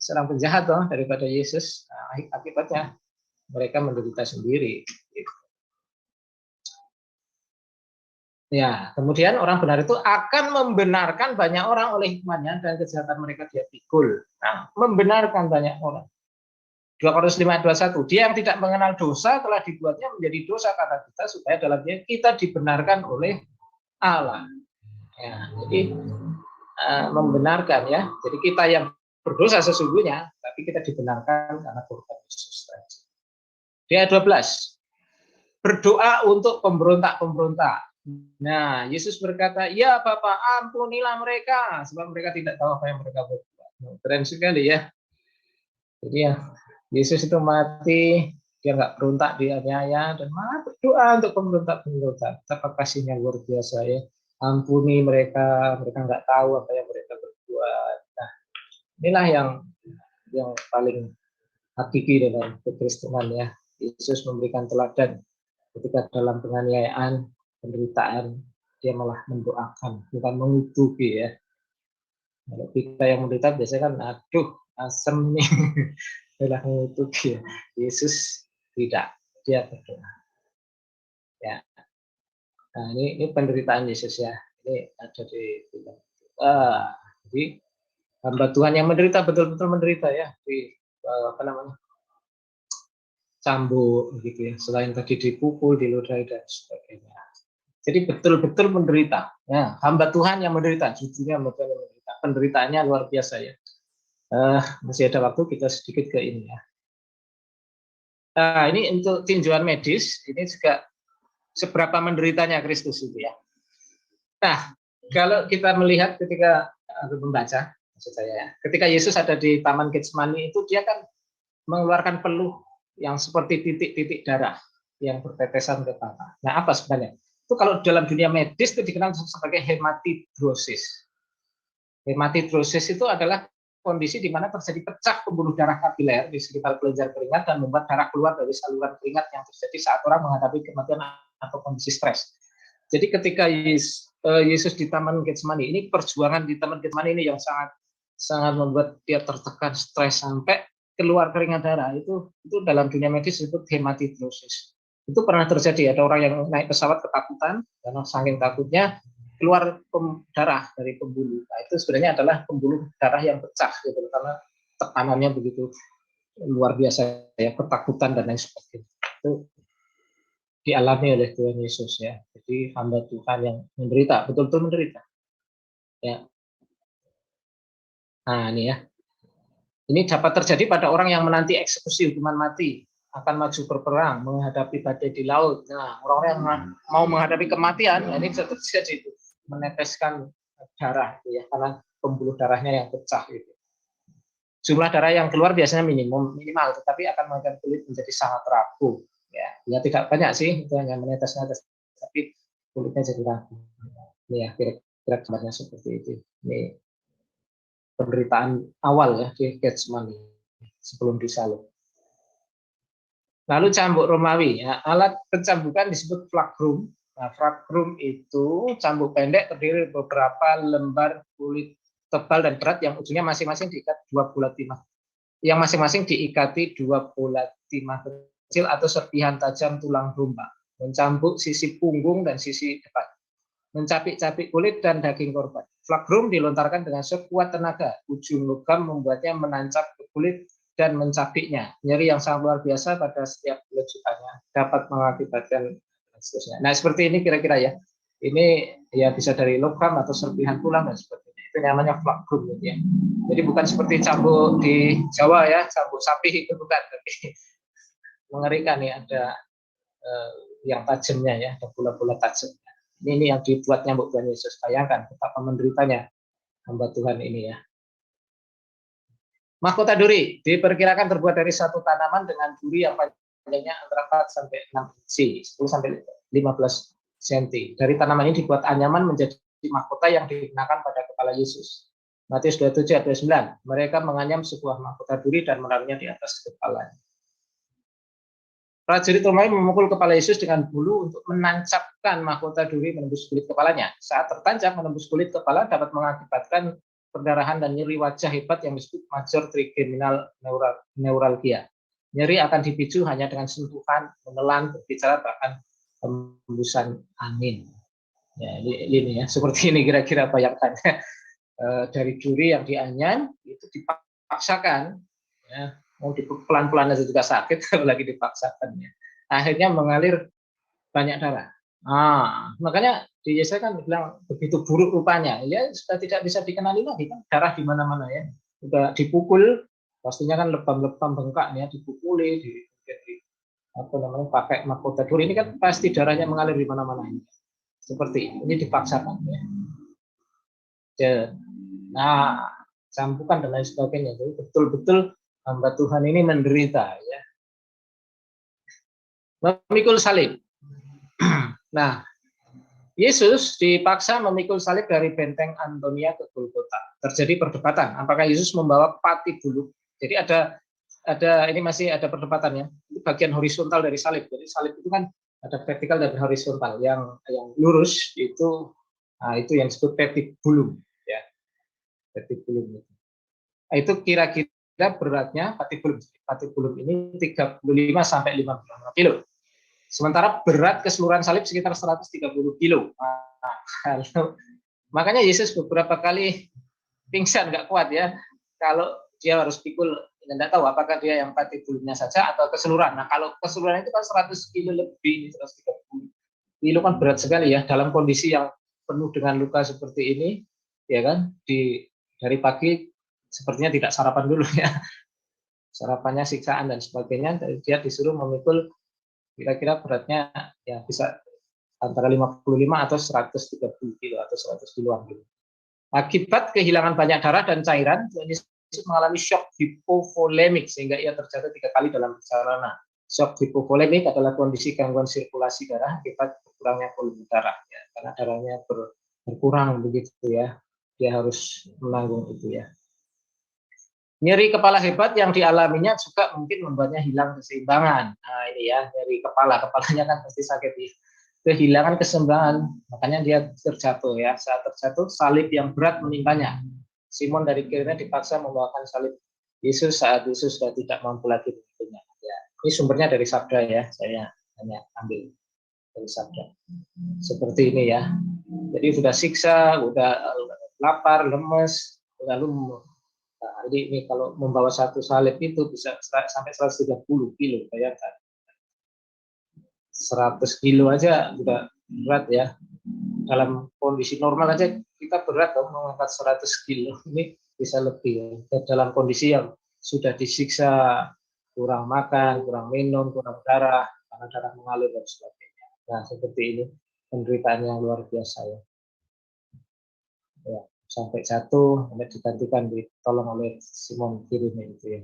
seorang penjahat toh daripada Yesus. Nah, akibatnya mereka menderita sendiri. Ya, kemudian orang benar itu akan membenarkan banyak orang oleh hikmatnya dan kejahatan mereka dia pikul. Nah, membenarkan banyak orang. 2 Korintus 5 ayat 21. Dia yang tidak mengenal dosa telah dibuatnya menjadi dosa karena kita, supaya dalam dia kita dibenarkan oleh Allah. Ya, jadi membenarkan ya. Jadi kita yang berdosa sesungguhnya, tapi kita dibenarkan karena korban Yesus. Di ayat 12. Berdoa untuk pemberontak-pemberontak. Nah, Yesus berkata, ya Bapa, ampunilah mereka, sebab mereka tidak tahu apa yang mereka berbuat. Keren sekali ya. Jadi ya, Yesus itu mati, dia nggak berontak, dia aniaya, dan malah berdoa untuk pemberontak-pemberontak. Betapa kasihnya luar biasa ya. Ampuni mereka, mereka nggak tahu apa yang mereka berbuat. Nah, inilah yang paling hakiki dalam kekristenan ya. Yesus memberikan teladan ketika dalam penganiayaan, penderitaan, dia malah mendoakan, bukan mengutuki ya. Kalau kita yang menderita biasanya kan, aduh, asem nih, malah mengutuki. Yesus tidak, dia berdoa. Ya. Nah, ini penderitaan Yesus ya. Ini ada di film. Jadi hamba Tuhan yang menderita, betul-betul menderita ya, di apa namanya, cambuk gitu ya. Selain tadi dipukul, diludahi dan sebagainya. Jadi betul-betul menderita. Ya, hamba Tuhan yang menderita, jujurnya hamba Tuhan yang menderita. Penderitaannya luar biasa ya. Masih ada waktu, kita sedikit ke ini ya. Nah, ini untuk tinjauan medis, ini juga seberapa menderitanya Kristus itu ya. Nah, kalau kita melihat ketika membaca, maksud saya ya, ketika Yesus ada di Taman Getsemani itu, dia kan mengeluarkan peluh yang seperti titik-titik darah yang bertetesan ke tanah. Nah, apa sebenarnya? Itu kalau dalam dunia medis itu dikenal sebagai hematidrosis. Hematidrosis itu adalah kondisi di mana terjadi pecah pembuluh darah kapiler di sekitar kelenjar keringat dan membuat darah keluar dari saluran keringat yang terjadi saat orang menghadapi kematian atau kondisi stres. Jadi ketika Yesus di Taman Getsemani, ini perjuangan di Taman Getsemani ini yang sangat membuat dia tertekan, stres sampai keluar keringat darah. Itu dalam dunia medis disebut hematidrosis. Itu pernah terjadi, ada orang yang naik pesawat ketakutan karena saking takutnya keluar darah dari pembuluh. Nah, itu sebenarnya adalah pembuluh darah yang pecah gitu, karena tekanannya begitu luar biasa ya, ketakutan dan lain sebagainya. Itu dialami oleh Tuhan Yesus ya. Jadi hamba Tuhan yang menderita, betul-betul menderita. Ya. Nah, ini ya. Ini dapat terjadi pada orang yang menanti eksekusi hukuman mati, akan maju berperang, menghadapi badai di laut. Nah, orang-orang yang mau menghadapi kematian, ini bisa terjadi itu, meneteskan darah, ya, karena pembuluh darahnya yang pecah. Gitu. Jumlah darah yang keluar biasanya minimal, tetapi akan membuat kulit menjadi sangat rapuh. Ya tidak banyak sih, itu hanya menetes-netes, tapi kulitnya jadi rapuh. Ini ya, kira-kira gambarnya seperti itu. Ini penderitaan awal ya di Getsemani sebelum disalib. Lalu cambuk Romawi, ya, alat pencambukan disebut flagrum. Nah, flagrum itu cambuk pendek terdiri dari beberapa lembar kulit tebal dan berat yang ujungnya masing-masing diikat 2 bulat timah. Yang masing-masing diikati 2 bulat timah kecil atau serpihan tajam tulang domba. Mencambuk sisi punggung dan sisi depan. Mencapik-capik kulit dan daging korban. Flagrum dilontarkan dengan sekuat tenaga. Ujung logam membuatnya menancap ke kulit dan mencapiknya. Nyeri yang sangat luar biasa pada setiap lecutannya dapat mengakibatkan seterusnya. Nah, seperti ini kira-kira ya. Ini ya bisa dari logam atau serpihan tulang dan sebagainya. Itu namanya flagrum gitu ya. Jadi bukan seperti cambuk di Jawa ya, cambuk sapi itu bukan, tapi mengerikan ya, ada yang tajamnya ya, ada bola-bola tajam. Ini yang dibuat nyambuk Tuhan Yesus. Bayangkan betapa menderitanya hamba Tuhan ini ya. Mahkota duri diperkirakan terbuat dari satu tanaman dengan duri yang panjangnya antara 4 sampai 6 inci, 10 sampai 15 cm. Dari tanaman ini dibuat anyaman menjadi mahkota yang dikenakan pada kepala Yesus. Matius 27 ayat 29. Mereka menganyam sebuah mahkota duri dan menaruhnya di atas kepalanya. Prajurit Romawi memukul kepala Yesus dengan bulu untuk menancapkan mahkota duri menembus kulit kepalanya. Saat tertancap menembus kulit kepala dapat mengakibatkan perdarahan dan nyeri wajah hebat yang disebut major trigeminal neuralgia. Nyeri akan dipicu hanya dengan sentuhan, menelan, berbicara, bahkan hembusan angin. Ya, ini ya, seperti ini kira-kira bayangkan. Dari duri yang dianyam itu dipaksakan ya, mau pelan-pelan aja juga sakit kalau lagi dipaksakan ya. Akhirnya mengalir banyak darah. Makanya di Yesaya kan bilang begitu buruk rupanya, ya sudah tidak bisa dikenali lagi kan, darah di mana-mana ya. Sudah dipukul, pastinya kan lebam-lebam bengkak ya, dipukuli, apa namanya, pakai mahkota duri, ini kan pasti darahnya mengalir di mana-mana ini. Seperti ini dipaksakan ya. Nah, campukan dan lain sebagainya. Jadi betul-betul hamba Tuhan ini menderita ya. Memikul salib. Nah, Yesus dipaksa memikul salib dari benteng Antonia ke Golgota. Terjadi perdebatan, apakah Yesus membawa pati bulu. Jadi ada ini masih ada perdebatannya. Itu bagian horizontal dari salib. Jadi salib itu kan ada vertikal dan horizontal. Yang lurus itu yang disebut patibulum ya. Patibulum itu. Itu kira-kira beratnya patibulum ini 35 sampai 55 kilo. Sementara berat keseluruhan salib sekitar 130 kilo. Makanya Yesus beberapa kali pingsan, nggak kuat ya. Kalau dia harus pikul, tidak tahu apakah dia yang patibulumnya saja atau keseluruhan. Nah, kalau keseluruhan itu kan 100 kilo lebih, 130 kilo kan berat sekali ya. Dalam kondisi yang penuh dengan luka seperti ini, ya kan, dari pagi sepertinya tidak sarapan dulu ya. Sarapannya siksaan dan sebagainya, dia disuruh memikul kira-kira beratnya ya bisa antara 55 atau 130 kilo atau 100 kiloan gitu. Akibat kehilangan banyak darah dan cairan, Yesus mengalami shock hipovolemik sehingga ia terjatuh 3 kali dalam perjalanan. Shock hipovolemik adalah kondisi gangguan sirkulasi darah akibat berkurangnya volume darah ya, karena darahnya berkurang begitu ya. Dia harus menanggung itu ya. Nyeri kepala hebat yang dialaminya juga mungkin membuatnya hilang keseimbangan. Nah ini ya, nyeri kepalanya kan pasti sakit ya. Kehilangan keseimbangan, makanya dia terjatuh ya. Saat terjatuh, salib yang berat menimpanya. Simon dari Kirene dipaksa membawakan salib Yesus saat Yesus sudah tidak mampu lagi memikulnya. Ya, ini sumbernya dari Sabda ya, saya hanya ambil dari Sabda. Seperti ini ya. Jadi sudah siksa, udah lapar, lemes, lalu jadi ini kalau membawa satu salib itu bisa sampai 130 kilo, bayangkan. 100 kilo aja udah berat ya. Dalam kondisi normal aja kita berat dong mengangkat 100 kilo. Ini bisa lebih ya. Dalam kondisi yang sudah disiksa, kurang makan, kurang minum, kurang darah, karena darah mengalir dan sebagainya. Nah seperti ini penderitaan yang luar biasa ya. Ya. Sampai jatuh, sampai digantikan, ditolong oleh Simon Kirene itu ya.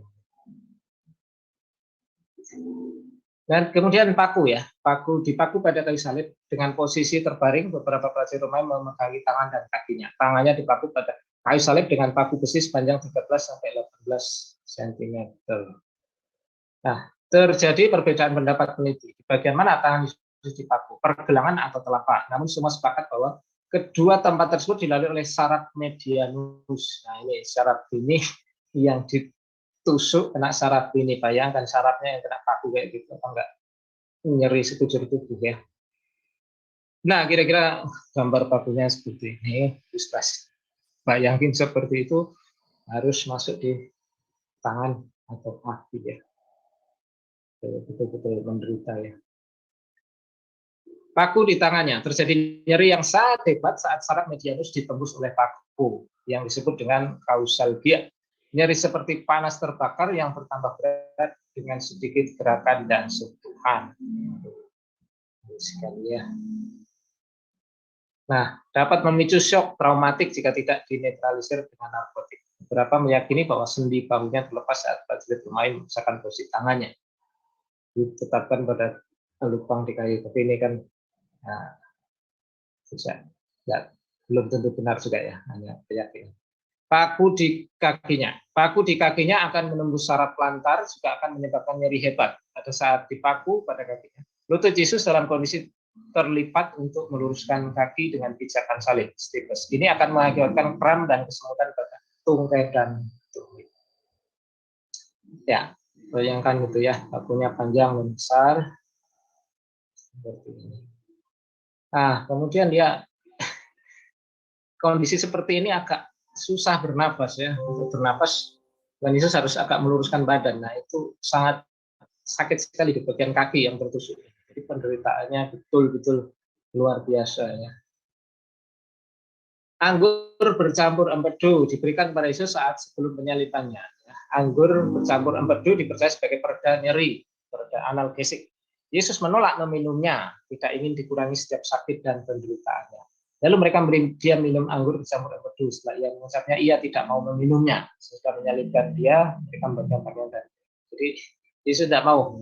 Dan kemudian paku ya, dipaku pada kayu salib dengan posisi terbaring, beberapa prajurit Romawi memegangi tangan dan kakinya. Tangannya dipaku pada kayu salib dengan paku besi sepanjang 13 sampai 18 cm. Nah, terjadi perbedaan pendapat peneliti di bagian mana tangan Yesus dipaku, pergelangan atau telapak. Namun semua sepakat bahwa kedua tempat tersebut dilalui oleh saraf medianus. Nah ini saraf ini yang ditusuk kena saraf ini. Bayangkan sarafnya yang kena paku kayak gitu, apa enggak nyeri sekujur tubuh ya. Nah kira-kira gambar pakunya seperti ini. Ilustrasi. Bayangin seperti itu harus masuk di tangan atau kaki ya. Betul-betul menderita ya. Paku di tangannya, terjadi nyeri yang sangat hebat saat saraf medianus ditembus oleh paku yang disebut dengan kausalgia. Nyeri seperti panas terbakar yang bertambah berat dengan sedikit gerakan dan sentuhan. Sekali ya. Nah, dapat memicu shock traumatik jika tidak dinetralisir dengan narkotik. Beberapa meyakini bahwa sendi bahunya terlepas saat prajurit bermain memisahkan posisi tangannya. Ditetapkan pada lubang di kayu, tapi ini kan belum tentu benar juga ya, hanya keyakinan. Paku di kakinya akan menembus saraf plantar, juga akan menyebabkan nyeri hebat pada saat dipaku pada kakinya. Lutut Yesus dalam kondisi terlipat untuk meluruskan kaki dengan pijakan salib stipes. Ini akan mengakibatkan kram dan kesemutan pada tungkai dan tumit. Ya, bayangkan gitu ya, pakunya panjang dan besar seperti ini. Nah, kemudian dia kondisi seperti ini agak susah bernapas ya. Untuk bernapas Tuhan Yesus harus agak meluruskan badan. Nah, itu sangat sakit sekali di bagian kaki yang tertusuk. Jadi penderitaannya betul-betul luar biasa ya. Anggur bercampur empedu diberikan pada Yesus saat sebelum penyalibannya. Anggur bercampur empedu dipercaya sebagai pereda nyeri, pereda analgesik. Yesus menolak meminumnya, tidak ingin dikurangi setiap sakit dan penderitaannya. Lalu mereka memberi dia minum anggur bercampur empedu. Setelah ia mengucapnya, ia tidak mau meminumnya. Setelah menyalibkan dia, mereka membagikan pakaian. Jadi Yesus tidak mau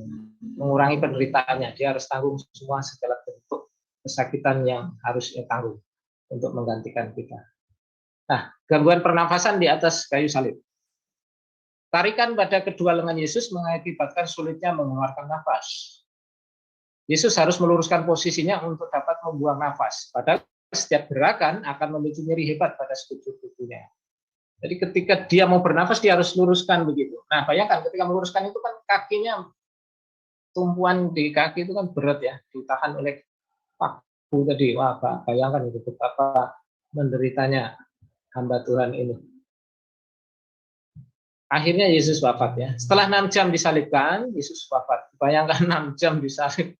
mengurangi penderitaannya. Dia harus tanggung semua segala bentuk kesakitan yang harus ia tanggung untuk menggantikan kita. Nah, gangguan pernafasan di atas kayu salib. Tarikan pada kedua lengan Yesus mengakibatkan sulitnya mengeluarkan nafas. Yesus harus meluruskan posisinya untuk dapat membuang nafas. Padahal setiap gerakan akan memicu nyeri hebat pada sekujur tubuhnya. Jadi ketika dia mau bernafas, dia harus luruskan begitu. Nah, bayangkan ketika meluruskan itu kan kakinya, tumpuan di kaki itu kan berat ya, ditahan oleh paku tadi. Wah, bayangkan itu betapa menderitanya hamba Tuhan ini. Akhirnya Yesus wafat ya. Setelah 6 jam disalibkan, Yesus wafat. Bayangkan 6 jam disalib.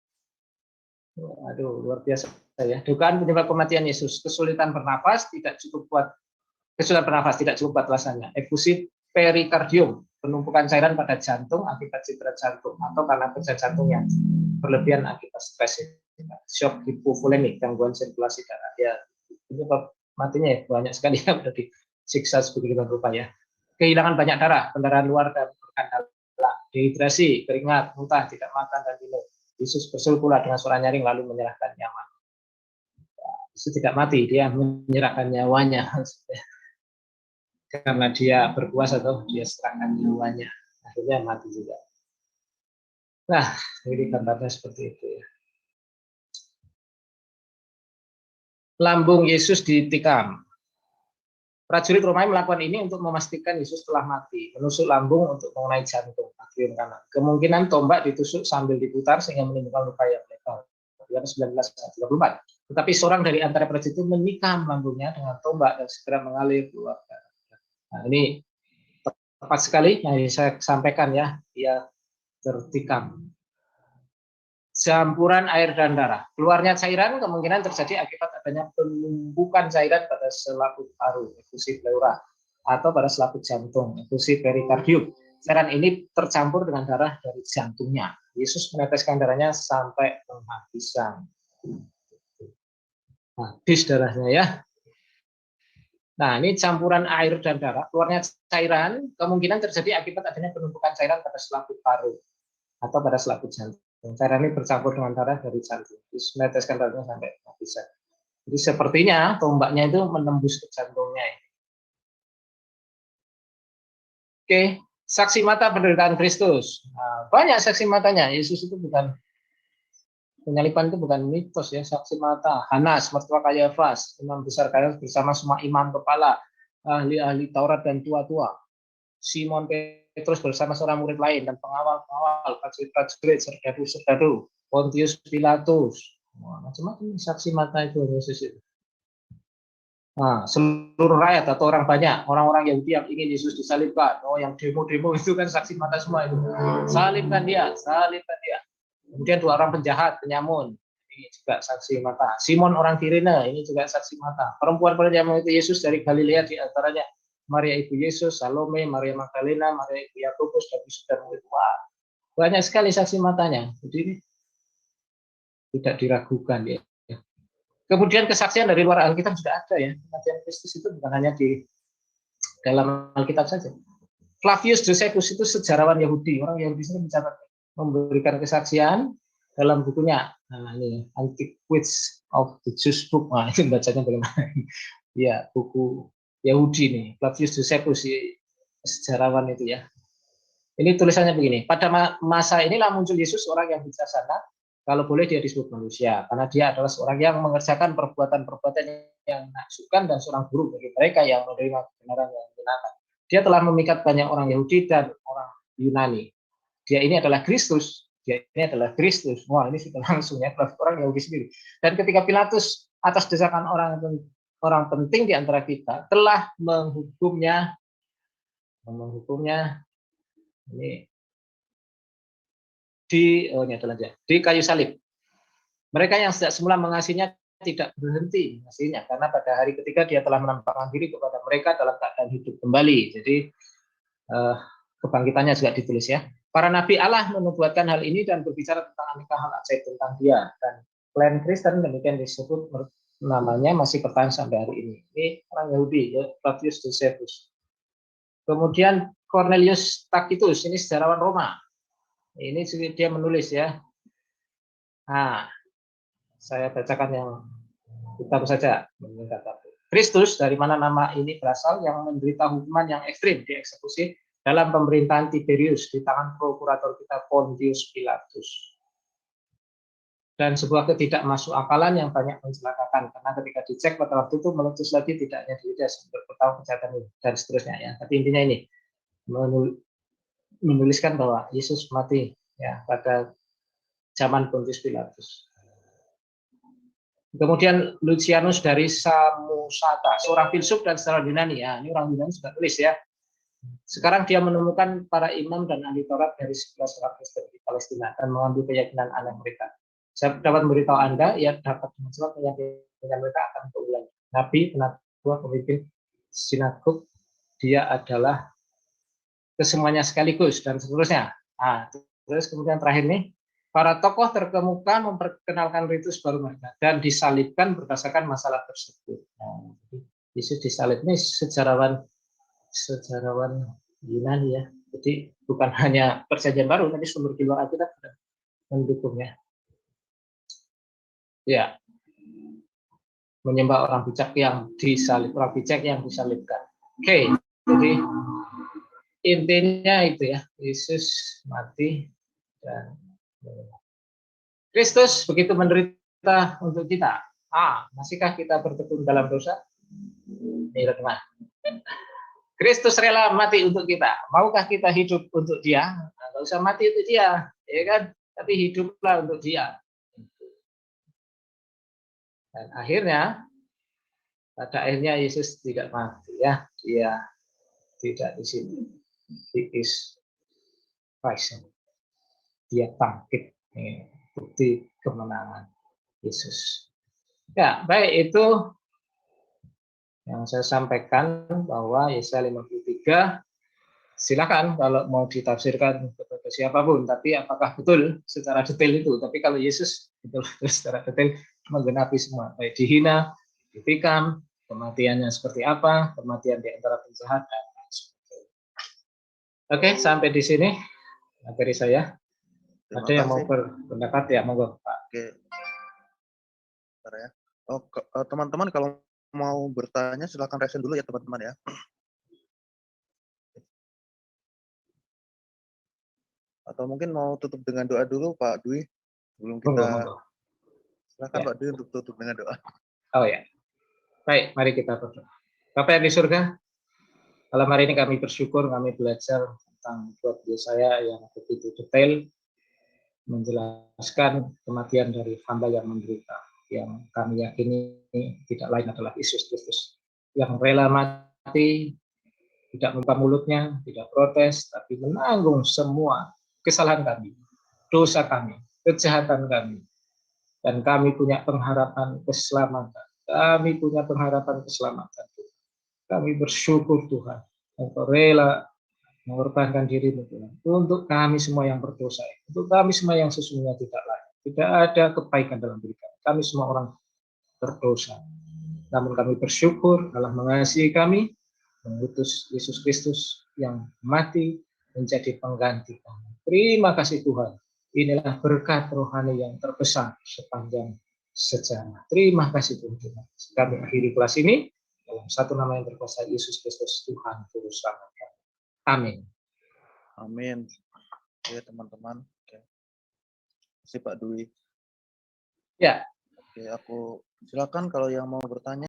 Aduh, luar biasa ya. Dugaan penyebab kematian Yesus, kesulitan bernapas, tidak cukup buat alasannya. Efusi perikardium, penumpukan cairan pada jantung akibat cedera jantung atau karena kerja jantung yang berlebihan akibat stres. Shock hipovolemik, gangguan sirkulasi darah. Ya, penyebab matinya ya banyak sekali yang sudah disiksa sedemikian rupa ya. Kehilangan banyak darah, pendarahan luar dan organ dalam, dehidrasi, keringat, muntah, tidak makan dan minum. Yesus berseru pula dengan suara nyaring lalu menyerahkan nyawa. Yesus tidak mati, dia menyerahkan nyawanya. Karena dia berkuasa atau dia serahkan nyawanya. Akhirnya mati juga. Nah, ini gambarnya seperti itu ya. Lambung Yesus ditikam. Prajurit Romawi melakukan ini untuk memastikan Yesus telah mati, menusuk lambung untuk mengenai jantung, atrium kanan. Kemungkinan tombak ditusuk sambil diputar sehingga menimbulkan luka yang lebar. Yohanes 19:34. Tetapi seorang dari antara prajurit itu menikam lambungnya dengan tombak dan segera mengalir keluar. Nah, ini tepat sekali yang saya sampaikan ya, dia tertikam. Campuran air dan darah. Keluarnya cairan kemungkinan terjadi akibat adanya penumpukan cairan pada selaput paru, efusi pleura, atau pada selaput jantung, efusi perikardium. Cairan ini tercampur dengan darah dari jantungnya. Yesus meneteskan darahnya sampai penghabisan. Habis darahnya ya. Nah, ini campuran air dan darah. Keluarnya cairan kemungkinan terjadi akibat adanya penumpukan cairan pada selaput paru atau pada selaput jantung. Cairan ini bercampur dengan darah dari jantung. Terus meneteskan darahnya sampai bisa. Jadi sepertinya tombaknya itu menembus ke jantungnya. Oke, saksi mata penderitaan Kristus. Nah, banyak saksi matanya. Yesus itu bukan, penyaliban itu bukan mitos ya, saksi mata. Hanas, mertua Kayafas, imam besar Kayafas bersama semua imam kepala, ahli-ahli Taurat dan tua-tua. Simon Petrus bersama seorang murid lain dan pengawal-pengawal, prajurit-prajurit, serdadu-serdadu, Pontius Pilatus. Macam-macam saksi mata itu Yesus itu. Nah, seluruh rakyat atau orang banyak, orang-orang Yahudi yang ingin Yesus disalibkan, yang demo-demo itu kan saksi mata semua itu. Salibkan dia, salibkan dia. Kemudian 2 orang penjahat, penyamun, ini juga saksi mata. Simon orang Kirene, ini juga saksi mata. Perempuan yang mengikuti Yesus dari Galilea, di antaranya Maria ibu Yesus, Salome, Maria Magdalena, Maria ibu Yakobus, dan Yusuf dan murid. Wah, banyak sekali saksi matanya. Jadi tidak diragukan ya. Kemudian kesaksian dari luar Alkitab juga ada ya. Kematian Kristus itu bukan hanya di dalam Alkitab saja. Flavius Josephus itu sejarawan Yahudi, orang Yahudi itu mencatat, memberikan kesaksian dalam bukunya. Nah, ini Antiquities of the Jews Book. Nah, itu bacanya bagaimana? Ya, buku Yahudi nih, Flavius Josephus, sejarawan itu ya. Ini tulisannya begini, pada masa inilah muncul Yesus, orang yang bijaksana, kalau boleh dia disebut manusia, karena dia adalah seorang yang mengerjakan perbuatan-perbuatan yang menakjubkan dan seorang guru bagi mereka yang menerima kebenaran yang menyenangkan. Dia telah memikat banyak orang Yahudi dan orang Yunani. Dia ini adalah Kristus, dia ini adalah Kristus. Wah, ini sudah langsung ya, orang Yahudi sendiri. Dan ketika Pilatus atas desakan orang penting di antara kita telah menghukumnya menghukumnya ini ini adalah dia, di kayu salib. Mereka yang sejak semula mengasihinya tidak berhenti mengasihinya, karena pada hari ketiga dia telah menampakkan diri kepada mereka dalam keadaan hidup kembali. Jadi kebangkitannya juga ditulis ya. Para nabi Allah menubuatkan hal ini dan berbicara tentang aneka hal ajaib tentang dia. Dan klan Kristen demikian disebut namanya masih bertahan sampai hari ini. Ini orang Yahudi, ya, Flavius Josephus. Kemudian Cornelius Tacitus, ini sejarawan Roma. Ini dia menulis ya. Nah, saya bacakan yang kitab saja. Kristus, dari mana nama ini berasal, yang menderita hukuman yang ekstrim, dieksekusi dalam pemerintahan Tiberius di tangan prokurator kita Pontius Pilatus. Dan sebuah ketidakmasukakalan yang banyak mencelakakan, karena ketika dicek pada waktu itu meletus lagi tidak hanya di Yudas bertahun kejahatan ini dan seterusnya ya. Tapi intinya ini menuliskan bahwa Yesus mati ya pada zaman Pontius Pilatus. Kemudian Lucianus dari Samosata, seorang filsuf dan sejarawan Yunani ya. Ini orang Yunani sudah tulis ya. Sekarang dia menemukan para imam dan ahli Taurat dari 11 orang Kristen di Palestina dan mengambil keyakinan aneh mereka. Saya dapat memberitahu Anda, ia dapat dengan cepat keyakinan mereka akan berulang. Nabi, penatua, pemimpin sinagog, dia adalah kesemuanya sekaligus dan seterusnya. Nah, terus kemudian terakhir nih, para tokoh terkemuka memperkenalkan ritus baru mereka dan disalibkan berdasarkan masalah tersebut. Nah, Yesus disalib ini sejarawan Yunani ya. Jadi bukan hanya perjanjian baru, tapi sumber di luar Alkitab mendukungnya. Ya, menyembah orang bijak yang disalibkan. Oke, jadi intinya itu ya, Yesus mati dan Kristus begitu menderita untuk kita. Masihkah kita bertekun dalam dosa? Ini teman. Kristus rela mati untuk kita. Maukah kita hidup untuk dia? Nggak usah mati untuk dia, ya kan? Tapi hiduplah untuk dia. Dan akhirnya, pada akhirnya Yesus tidak mati ya. Dia tidak di sini. He is risen. Dia bangkit. Ini bukti kemenangan Yesus. Ya, baik itu yang saya sampaikan bahwa Yesaya 53 silakan kalau mau ditafsirkan kepada siapapun, tapi apakah betul secara detail itu? Tapi kalau Yesus betul secara detail menggenapi semua, baik dihina, ditikam, kematiannya seperti apa, kematian di antara penjahat dan sebagainya. Oke, sampai di sini materi saya. Ada yang mau berpendapat ya, monggo Pak. Oke. Ya. Teman-teman kalau mau bertanya silakan raise dulu ya teman-teman ya. Atau mungkin mau tutup dengan doa dulu Pak Dwi sebelum kita Monggo. silakan ya. Pak Dwi untuk tutup dengan doa. Oh ya. Baik, mari kita berdoa. Bapa yang di surga, malam hari ini kami bersyukur kami belajar tentang buat Yesaya yang begitu detail menjelaskan kematian dari hamba yang menderita, yang kami yakini tidak lain adalah Yesus Kristus yang rela mati, tidak membuka mulutnya, tidak protes, tapi menanggung semua kesalahan kami, dosa kami, kejahatan kami, dan kami punya pengharapan keselamatan. Kami punya pengharapan keselamatan. Kami bersyukur Tuhan, Engkau rela mengorbankan dirimu Tuhan, untuk kami semua yang berdosa, untuk kami semua yang sesungguhnya tidak layak. Tidak ada kebaikan dalam diri kami. Kami semua orang berdosa. Namun kami bersyukur Allah mengasihi kami, mengutus Yesus Kristus yang mati menjadi pengganti kami. Terima kasih Tuhan. Inilah berkat rohani yang terbesar sepanjang sejarah. Terima kasih Tuhan. Kami akhiri kelas ini dalam satu nama yang berkuasa, Yesus Kristus Tuhan Juru Selamat kami. Amin. Amin. Ya teman-teman. Oke. Terima kasih Pak Dwi. Ya. Oke, aku silakan kalau yang mau bertanya.